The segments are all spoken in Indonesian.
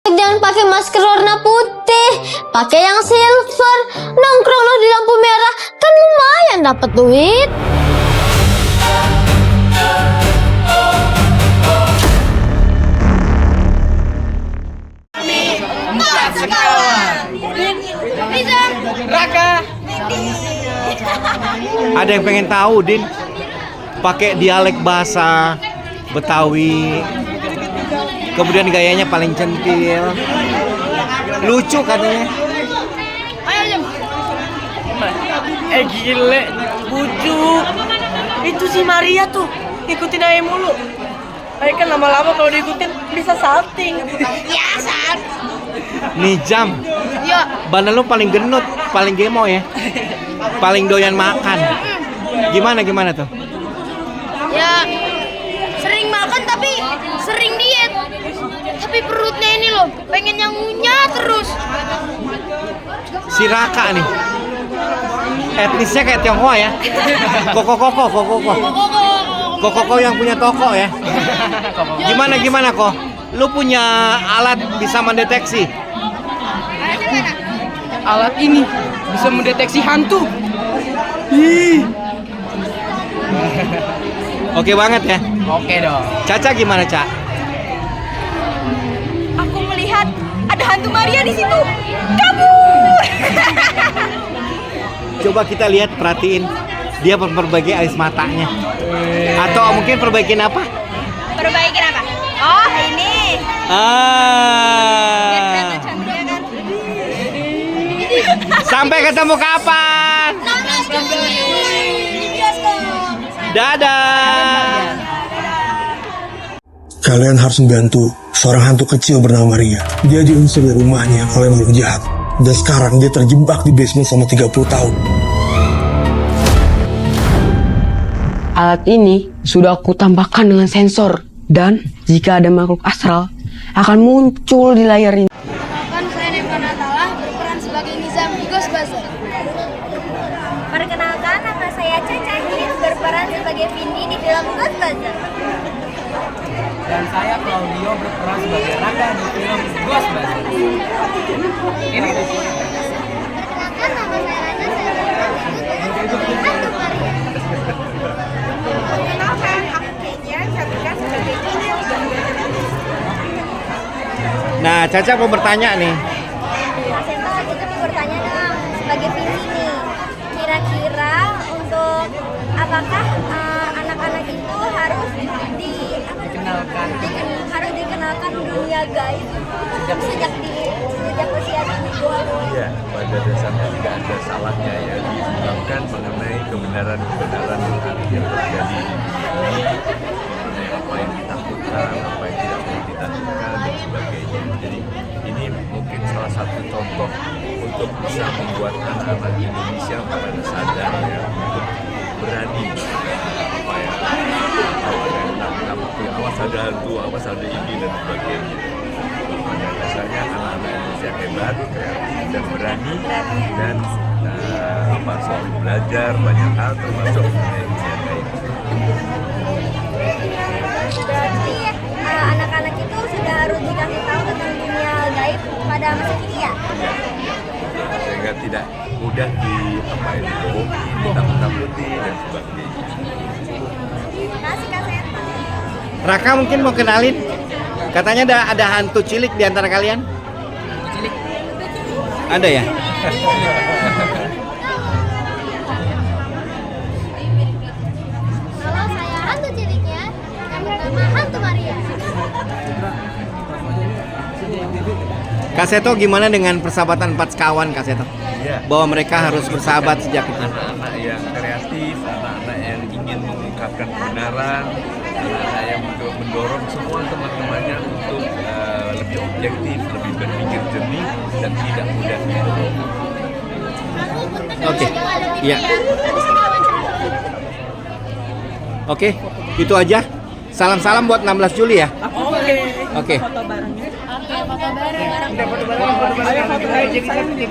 Jangan pakai masker warna putih, pakai yang silver. Nongkrong lo di lampu merah, kan lumayan dapat duit. Raka. Ada yang pengen tahu, Din? Pakai dialek bahasa Betawi. Kemudian gayanya paling centil. Lucu katanya. Gile, bujuk. Itu si Maria tuh, ikutin aja mulu. Ayo kan lama-lama kalau diikutin bisa salting. Ya, salt. Nih Jam. Ya. Bandel lu paling genut, paling gemo ya. Paling doyan makan. Gimana tuh? Ya, sering makan tapi sering diet. Tapi perutnya ini loh, pengen yang ngunyah terus. Si Raka nih. Etnisnya kayak Tionghoa ya. Koko yang punya toko ya. Gimana kok? Lu punya alat bisa mendeteksi? Alat ini bisa mendeteksi hantu. Oke banget ya. Oke dong. Caca gimana, Ca? Aku melihat ada hantu Maria di situ. Kabur. Coba kita lihat, perhatiin. Dia perbaiki alis matanya. Atau mungkin perbaikin apa? Perbaikin apa? Oh, ini. Sampai ketemu kapan? Dadah. Kalian harus membantu seorang hantu kecil bernama Maria. Dia diusir dari rumahnya oleh makhluk jahat. Dan sekarang dia terjebak di basement selama 30 tahun. Alat ini sudah aku tambahkan dengan sensor. Dan jika ada makhluk astral, akan muncul di layar ini. Saya Neva Natala berperan sebagai Nizam di Ghostbusters. Perkenalkan, nama saya Caca Hirin berperan sebagai Vindi di film Ghostbusters. Dan saya Claudio berperan sebagai Raka di film Ghostbusters. Ini. Perkenalkan, nama saya Rana, saya berperan sebagai Hantu Maria. Perkenalkan, aku Kenya, saya berperan sebagai Kenya. Nah, Caca mau bertanya nih. Mas Ento, kita mau bertanya dong sebagai Vindi nih. Kira-kira untuk apakah anak-anak itu harus dikenalkan dunia gaib sejak usia dini? Ya, pada dasarnya tidak ada salahnya ya diungkapkan mengenai kebenaran-kebenaran yang terjadi di bumi, mengenai apa yang ditakutkan, apa yang tidak perlu ditakutkan dan sebagainya. Jadi ini mungkin salah satu contoh untuk bisa membuat anak-anak Indonesia pada sadar ya untuk berani apa ya awas ada hantu, awas ada ini dan sebagainya. Pada dasarnya anak-anak Indonesia hebat, kreatif dan berani dan selalu belajar banyak hal termasuk mengenai dunia gaib. Berarti anak-anak itu sudah harus dikasih tahu tentang dunia gaib pada masa kini ya? Sehingga tidak mudah dibohongi, ditakut-takuti dan sebagainya. Terima kasih Kak Seto. Raka mungkin mau kenalin. Katanya ada hantu cilik di antara kalian? Cilik. Ada ya? Kalau saya hantu ciliknya, kami bernama Hantu Maria. Kak Seto gimana dengan persahabatan empat sekawan, Kak Seto? Ya. Bahwa mereka harus bersahabat sejak kecil. Anak-anak yang kreatif, anak-anak yang ingin mengungkapkan kebenaran, anak-anak yang mendorong semua teman-temannya untuk lebih objektif, lebih berpikir jernih dan tidak mudah dibohongi. Oke. Iya. Oke, itu aja. Salam-salam buat 16 Juli ya. Oke.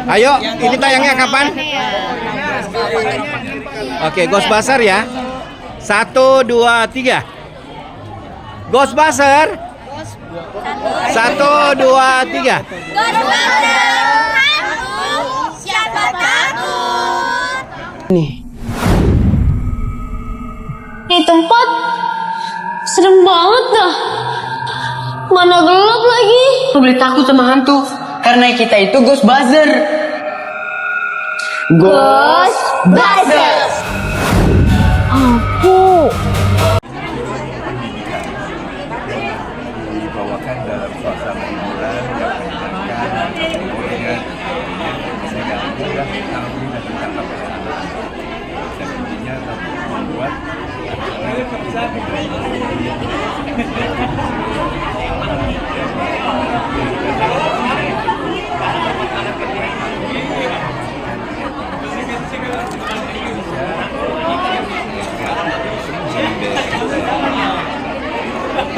Ayo, ini tayangnya kapan? Oke, Ghostbusters ya. 1, 2, 3. Ghostbusters. 1, 2, 3. Ghostbuster hantu, siapa takut? Nih, Ini tempat serem banget dah. Mana gelap lagi. lu boleh takut sama hantu karena kita itu Ghostbuster. Ghostbusters. Aku. Dibawakan dalam suasana hiburan yang menyenangkan, kemudian sehingga mudah diketahui dan ditangkap oleh anak-anak. Dan intinya membuat anak-anak tidak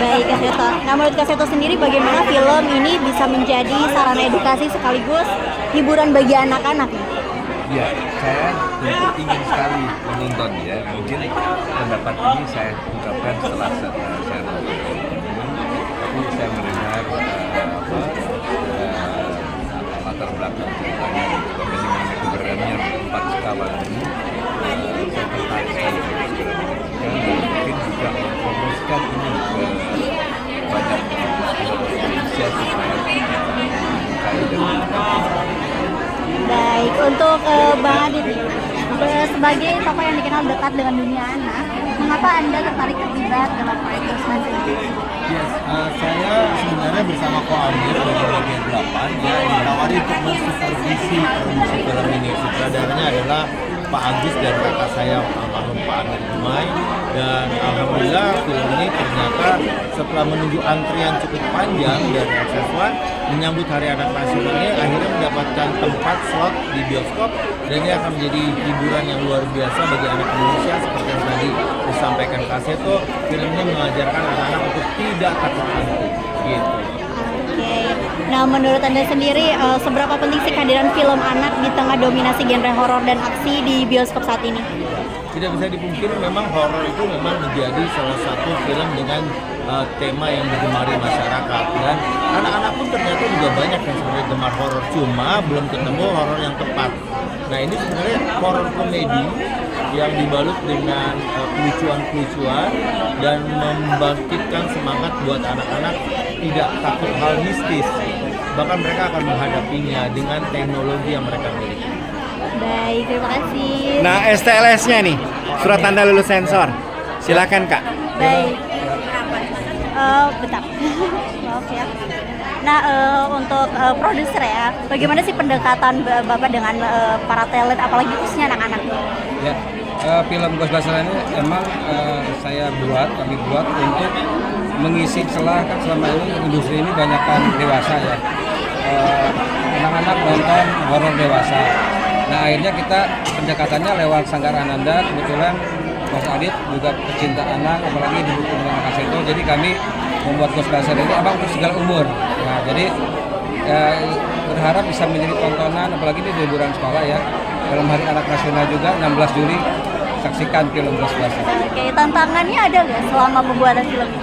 Baik, Kak Seto. Nah, menurut Kak Seto sendiri bagaimana film ini bisa menjadi sarana edukasi sekaligus hiburan bagi anak-anak? Ya, saya tentu ingin sekali menonton ya. Mungkin pendapat ini saya ungkapkan setelah saya nonton film ini. Tapi saya mendengar latar belakang ceritanya, bagaimana mengenai keberanian 4 sekawan ini. Saya tertarik sekali untuk segera menyaksikan dan mungkin juga mempromosikan ini ke banyak Indonesia supaya kita menyukai dan menonton. Baik, untuk Bang Adit, sebagai tokoh yang dikenal dekat dengan dunia anak, mengapa Anda tertarik terlibat dalam proyek Ghostbusters ini? Yes, saya sebenarnya bersama Ko Amir dari bagian 8 ya ditawari untuk mensupervisi produksi film ini. Sutradaranya adalah Pak Agus dan kakak saya almarhum Pak Anwar Dumai, dan alhamdulillah film ini ternyata setelah menunggu antrian cukup panjang dari FF1 menyambut Hari Anak Nasional ini akhirnya mendapatkan tempat slot di bioskop, dan ini akan menjadi hiburan yang luar biasa bagi anak Indonesia. Seperti yang tadi disampaikan Kak Seto, film ini mengajarkan anak-anak untuk tidak takut hantu gitu. Oke. Nah, menurut Anda sendiri, seberapa penting sih kehadiran film anak di tengah dominasi genre horor dan aksi di bioskop saat ini? Tidak bisa dipungkiri memang horor itu memang menjadi salah satu film dengan tema yang digemari masyarakat, dan anak-anak pun ternyata juga banyak yang sebenarnya gemar horor, cuma belum ketemu horor yang tepat. Nah, ini sebenarnya horor komedi yang dibalut dengan kelucuan-kelucuan dan membangkitkan semangat buat anak-anak tidak takut hal mistis, bahkan mereka akan menghadapinya dengan teknologi yang mereka miliki. Baik, terima kasih. Nah, STLS-nya nih, surat tanda lulus sensor. Silakan, Kak. Baik. Bentar. Maaf ya. Nah, untuk produser ya, bagaimana sih pendekatan Bapak dengan para talent, apalagi khususnya anak-anak? Ya, film Ghostbusters ini emang kami buat untuk mengisi celah, kan selama ini industri ini banyakkan dewasa ya. Anak-anak nonton horor dewasa. Nah, akhirnya kita pendekatannya lewat Sanggar Ananda. Kebetulan Mas Adit juga pecinta anak, apalagi didukung dengan Kak Seto. Jadi kami membuat Ghostbusters ini abang untuk segala umur. Nah, jadi berharap bisa menjadi tontonan, apalagi di liburan sekolah ya. Dalam Hari Anak Nasional juga 16 Juli saksikan film Ghostbusters. Oke, tantangannya ada nggak selama pembuatan film ini?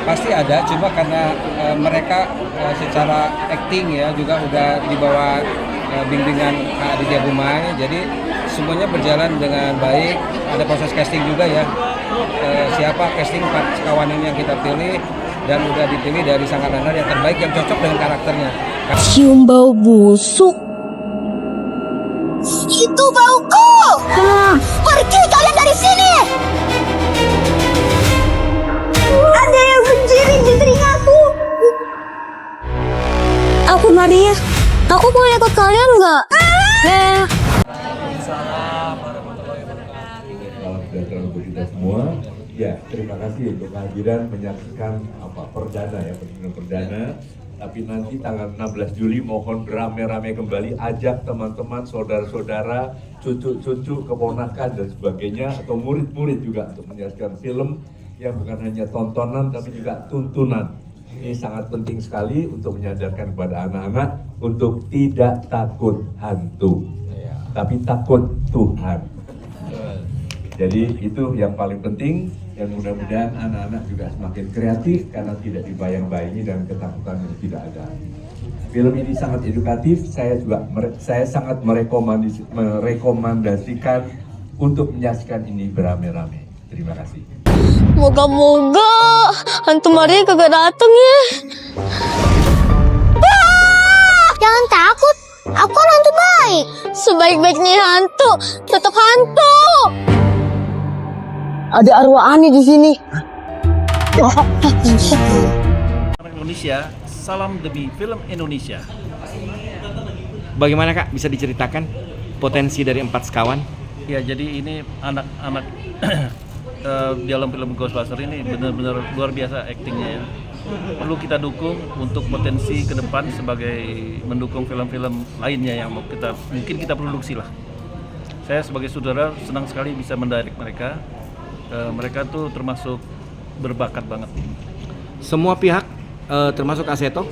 Pasti ada, cuma karena mereka secara acting ya juga udah di bawah bimbingan Kak Aditya Dumai, jadi semuanya berjalan dengan baik. Ada proses casting juga ya, siapa casting 4 sekawan ini yang kita pilih, dan udah dipilih dari Sanggar Ananda yang terbaik yang cocok dengan karakternya. Cium bau busuk. Itu bauku. Pergi kalian dari sini. Ada yang menjiring di telingaku. Aku Maria. Aku boleh ikut kalian nggak? Salam sejahtera untuk kita semua. Ya, terima kasih untuk kehadiran menyaksikan perdana ya, pertunjukan perdana. Tapi nanti tanggal 16 Juli mohon beramai-ramai kembali, ajak teman-teman, saudara-saudara, cucu-cucu, keponakan dan sebagainya, atau murid-murid juga untuk menyaksikan film yang bukan hanya tontonan tapi juga tuntunan. Ini sangat penting sekali untuk menyadarkan kepada anak-anak untuk tidak takut hantu, tapi takut Tuhan. Jadi itu yang paling penting, dan mudah-mudahan anak-anak juga semakin kreatif karena tidak dibayang-bayangi dan ketakutan yang tidak ada. Film ini sangat edukatif, saya sangat merekomendasikan untuk menyaksikan ini beramai-ramai. Terima kasih. Moga-moga hantu Maria kagak dateng ya. Jangan takut, aku kan hantu baik. Sebaik-baiknya hantu, tetap hantu. Ada arwah aneh di sini. Indonesia, salam demi film Indonesia. Bagaimana Kak, bisa diceritakan potensi dari 4 sekawan? Ya, jadi ini anak-anak dalam film Ghostbuster ini benar-benar luar biasa aktingnya ya. Perlu kita dukung untuk potensi ke depan sebagai mendukung film-film lainnya yang mungkin kita produksi lah. Saya sebagai saudara senang sekali bisa mendirect mereka. Mereka tuh termasuk berbakat banget. Semua pihak, termasuk Kak Seto,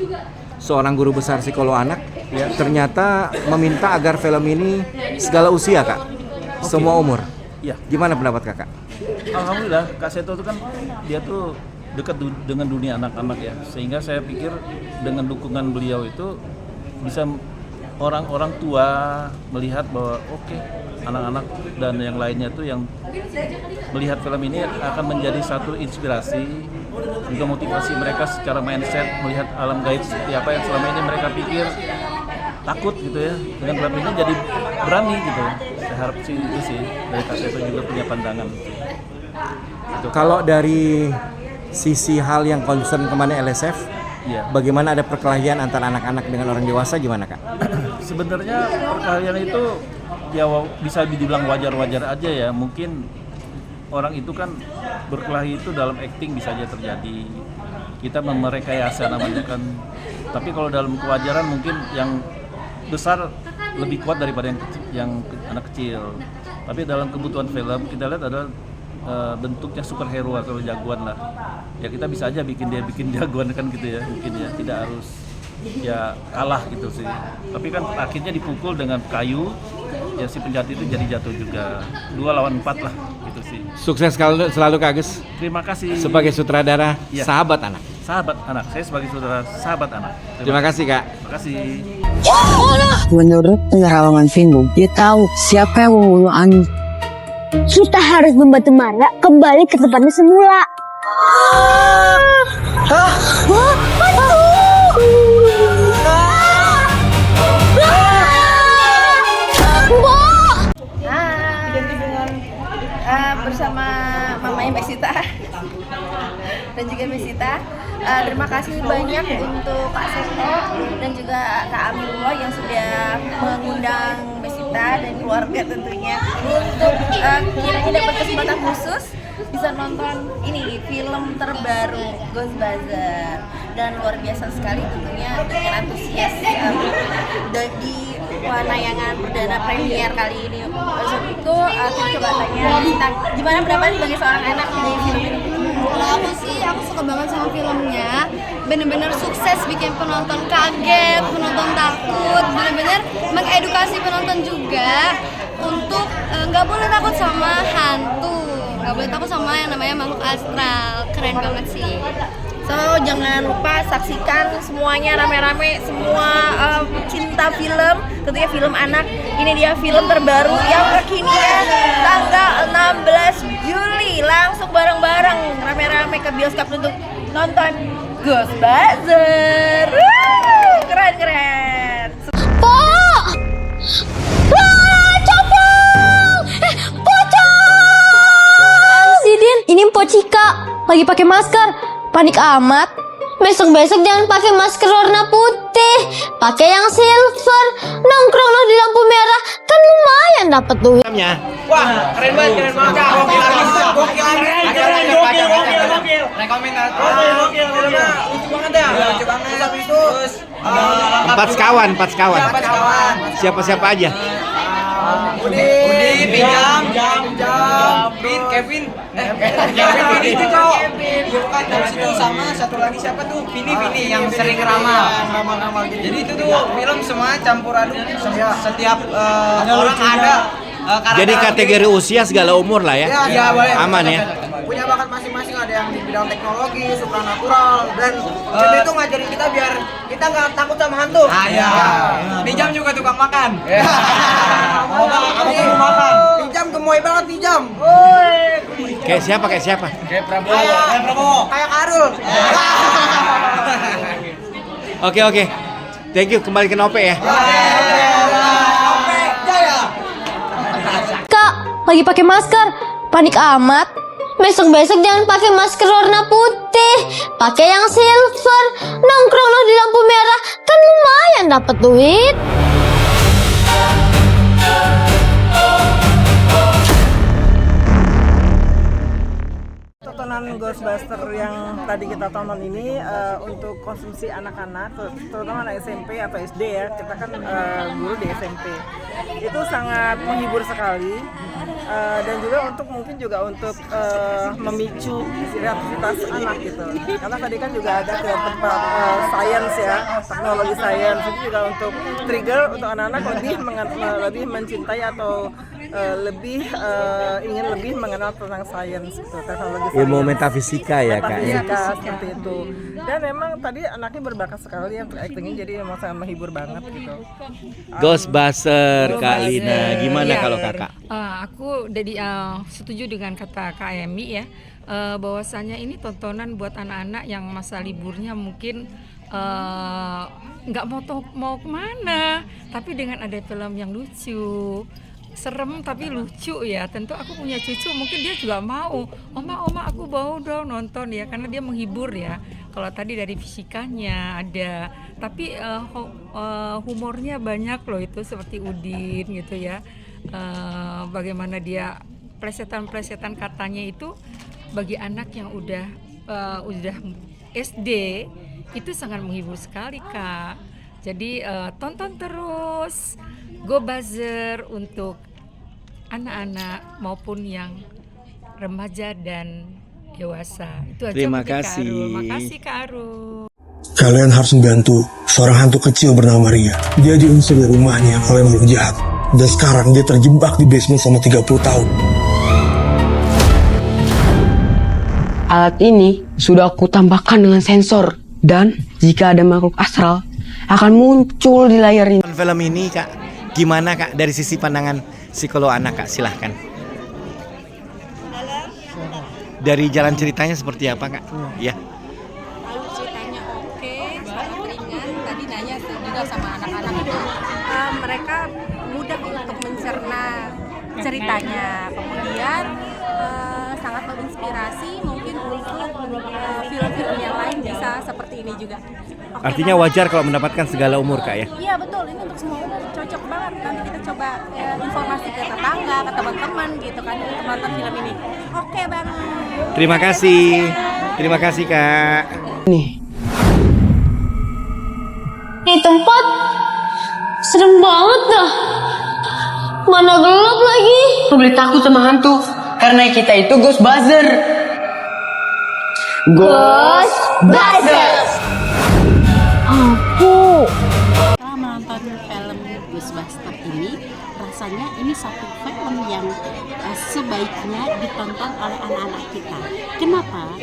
seorang guru besar psikolog anak, ya, ternyata meminta agar film ini segala usia Kak, semua umur. Ya. Gimana pendapat Kakak? Alhamdulillah, Kak Seto itu kan dia tuh dekat dengan dunia anak-anak ya, sehingga saya pikir dengan dukungan beliau itu bisa orang-orang tua melihat bahwa oke, anak-anak dan yang lainnya tuh yang melihat film ini akan menjadi satu inspirasi, juga motivasi mereka secara mindset melihat alam gaib seperti apa yang selama ini mereka pikir takut gitu ya. Dengan film ini jadi berani gitu. Saya harap sih itu sih dari Kak Seto juga punya pandangan. Gitu. Kalau dari sisi hal yang concern kemana LSF, ya. Bagaimana ada perkelahian antara anak-anak dengan orang dewasa, gimana Kak? Sebenarnya perkelahian itu ya bisa dibilang wajar-wajar aja ya. Mungkin orang itu kan berkelahi itu dalam acting bisa aja terjadi. Kita merekayasa namanya kan. Tapi kalau dalam kewajaran mungkin yang besar lebih kuat daripada yang anak kecil. Tapi dalam kebutuhan film kita lihat ada bentuknya superhero atau jagoan lah. Ya kita bisa aja bikin jagoan kan gitu ya, mungkin ya tidak harus ya kalah gitu sih. Tapi kan akhirnya dipukul dengan kayu, ya si penjahat itu jadi jatuh juga. 2 lawan 4 lah gitu sih. Sukses selalu Kak Agus. Terima kasih. Sebagai sutradara, ya. Sahabat anak. Sahabat anak. Saya sebagai saudara sahabat anak. Terima kasih Kak. Terima kasih. Menurut penerawangan film, dia tahu siapa yang membunuh Ani. Kita harus membantu Mara kembali ke tempatnya semula. Bersama mamanya Mbak Sita dan juga Mbak Sita. Terima kasih banyak untuk Kak Seto dan juga Kak Amilullah yang sudah mengundang Mbak Sita dan keluarga tentunya untuk kiranya dapat kesempatan khusus bisa nonton ini film terbaru Ghostbuster, dan luar biasa sekali tentunya dengan antusias di penayangan perdana premier kali ini. Untuk itu kita coba tanya tentang gimana pendapat sebagai seorang anak di film ini. Kalau aku sih, aku suka banget sama filmnya. Bener-bener sukses bikin penonton kaget, penonton takut, bener-bener mengedukasi penonton juga untuk nggak boleh takut sama hantu, nggak boleh takut sama yang namanya makhluk astral. Keren banget sih. So jangan lupa saksikan semuanya rame-rame, semua cinta film, tentunya film anak. Ini dia film terbaru yang kekinian tanggal 16 Juli. Langsung bareng-bareng rame-rame ke bioskop untuk nonton Ghostbuster. Keren-keren. Pak! Copong! Pocong! Sidin, ini Mpok Cika lagi pakai masker. Panik amat. Besok-besok jangan pakai masker warna putih, pakai yang silver. Nongkrong lo di lampu merah, kan lumayan dapat duit. Wah, keren banget. Gokil. Rekomendasi. Lucu banget ya. Lucu banget. Terus 4 sekawan. Siapa-siapa aja? Udin, Pinjam, Kevin itu cowok. Bukan, habis itu sama satu lagi siapa tuh? Vini yang sering ramal gitu. Jadi itu tuh film semua campur aduk, setiap orang ada Jadi kategori usia segala umur lah ya. Ya, boleh. Aman ya. Punya bakat masing-masing, ada yang di bidang teknologi, supranatural, dan itu ngajarin kita biar kita nggak takut sama hantu. Iya. Pinjam juga tukang makan. Apa mau makan? Pinjam gemoy banget pinjam. Kayak siapa? Kayak Prabowo. Kayak Karul. Oke. Thank you, kembali ke Nope ya. Kak, lagi pakai masker. Panik amat. Besok-besok jangan pakai masker warna putih. Pakai yang silver. Nongkrong lo di lampu merah. Kan lumayan dapat duit. Tontonan Ghostbuster yang tadi kita tonton ini untuk konsumsi anak-anak, terutama anak SMP atau SD ya, kita kan guru di SMP, itu sangat menghibur sekali, dan juga mungkin juga untuk memicu kreativitas anak gitu. Karena tadi kan juga ada ke tempat sains ya, teknologi sains, itu juga untuk trigger untuk anak-anak lebih mencintai atau ingin lebih mengenal tentang sains gitu, teknologi sains. Ilmu metafisika ya Kak. Metafisika seperti itu. Dan memang tadi anaknya berbakat sekali yang actingnya, jadi memang sangat menghibur banget gitu. Ghostbuster Kak Lina, gimana Iya. kalau Kakak? Aku jadi setuju dengan kata Kak Emi ya, bahwasanya ini tontonan buat anak-anak yang masa liburnya mungkin nggak mau kemana, tapi dengan ada film yang lucu, serem tapi lucu ya, tentu aku punya cucu mungkin dia juga mau, oma aku mau dong nonton ya, karena dia menghibur ya. Kalau tadi dari fisikanya ada, tapi humornya banyak loh, itu seperti Udin gitu ya. Bagaimana dia plesetan katanya itu bagi anak yang udah SD itu sangat menghibur sekali Kak. Jadi tonton terus Go Buzzer untuk anak-anak maupun yang remaja dan dewasa. Itu aja. Terima mungkin, kasih. Kak Arul. Makasih Kak Arul. Kalian harus membantu seorang hantu kecil bernama Maria. Dia diusir dari rumahnya oleh makhluk jahat. Dan sekarang dia terjebak di basement selama 30 tahun. Alat ini sudah aku tambahkan dengan sensor. Dan jika ada makhluk astral, akan muncul di layar ini. Film ini Kak, gimana Kak dari sisi pandangan psikolog anak Kak? Silahkan. Dari jalan ceritanya seperti apa Kak? Ya. Kalau ceritanya oke, sangat ringan. Tadi nanya juga sama anak-anak itu, mereka mudah untuk mencerna ceritanya. Kemudian sangat menginspirasi, mungkin untuk film-film yang lain bisa seperti ini juga. Artinya wajar kalau mendapatkan segala umur Kak ya? Iya betul, ini untuk semua umur cocok banget. Nanti kita coba informasi ke tetangga, ke teman-teman gitu kan untuk nonton film ini. Oke banget. Terima kasih Kak. Nih, Ini tempat serem banget dah. Mana gelap lagi. aku boleh takut sama hantu karena kita itu Ghostbuster. Ghostbusters. Setelah menonton film Ghostbuster ini, rasanya ini satu film yang sebaiknya ditonton oleh anak-anak kita. Kenapa?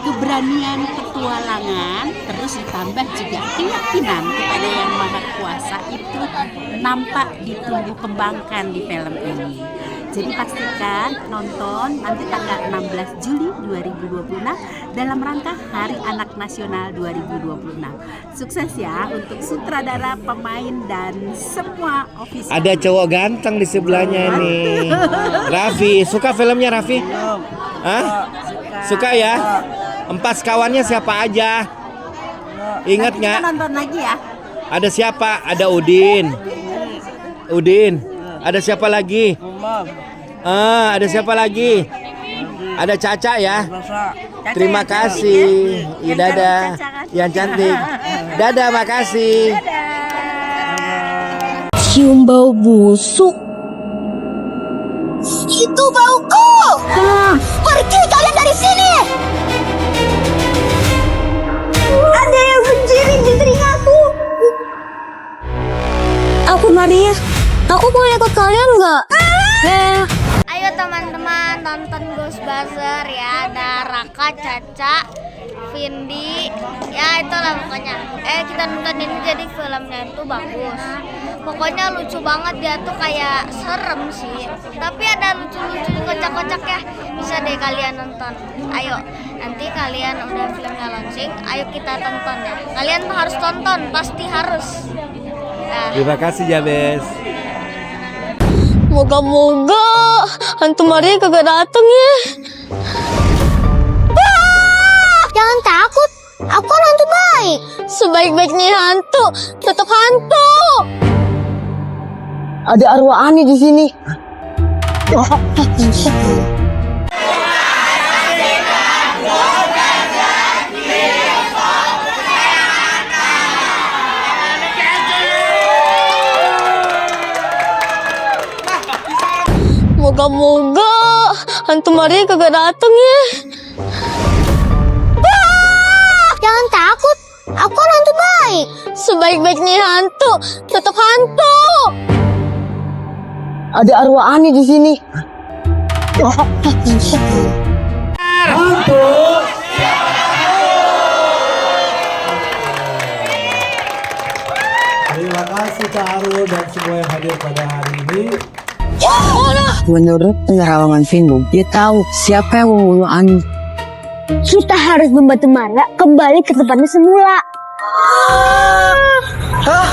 Keberanian petualangan terus ditambah juga keyakinan kepada Yang Maha Kuasa itu nampak ditumbuh kembangkan di film ini. Jadi pastikan nonton nanti tanggal 16 Juli 2026 dalam rangka Hari Anak Nasional 2026. Sukses ya untuk sutradara, pemain, dan semua official. Ada cowok ganteng di sebelahnya nih. Raffi, suka filmnya Raffi? Hah? Suka ya? Empat kawannya siapa aja? Ingat nggak? Kita nonton lagi ya. Ada siapa? Ada Udin. Ada siapa lagi? Ada siapa lagi? Ada Caca ya. Terima kasih. Ya, dadah. Yang cantik. Dadah, makasih. Cium bau busuk. Itu bauku. Pergi kalian dari sini. Ada yang menjiring di telingaku. Aku Maria. Aku boleh ikut kalian nggak? teman-teman nonton Ghostbusters ya. Ada Raka, Caca, Vindi, ya itulah pokoknya. Kita nonton ini jadi filmnya itu bagus. Pokoknya lucu banget, dia tuh kayak serem sih. Tapi ada lucu-lucu kocak-kocak ya. Bisa deh kalian nonton. Ayo, nanti kalian udah filmnya launching, ayo kita tonton ya. Kalian harus tonton, pasti harus. Nah. Terima kasih Jabes. Moga-moga hantu Maria kagak dateng ya. Jangan takut, aku kan hantu baik. Sebaik-baiknya hantu, tetap hantu. Ada arwah aneh di sini. Moga-moga hantu Maria kagak dateng ya. Jangan takut, aku kan hantu baik. Sebaik-baiknya hantu, tetap hantu. Ada arwah aneh di sini. Hantu. Terima kasih Kak Arul dan semua yang hadir pada hari ini. Menurut penerawangan Vindu, dia tahu siapa yang membunuh Ani. Kita harus membantu Mara kembali ke tempatnya semula. Hah?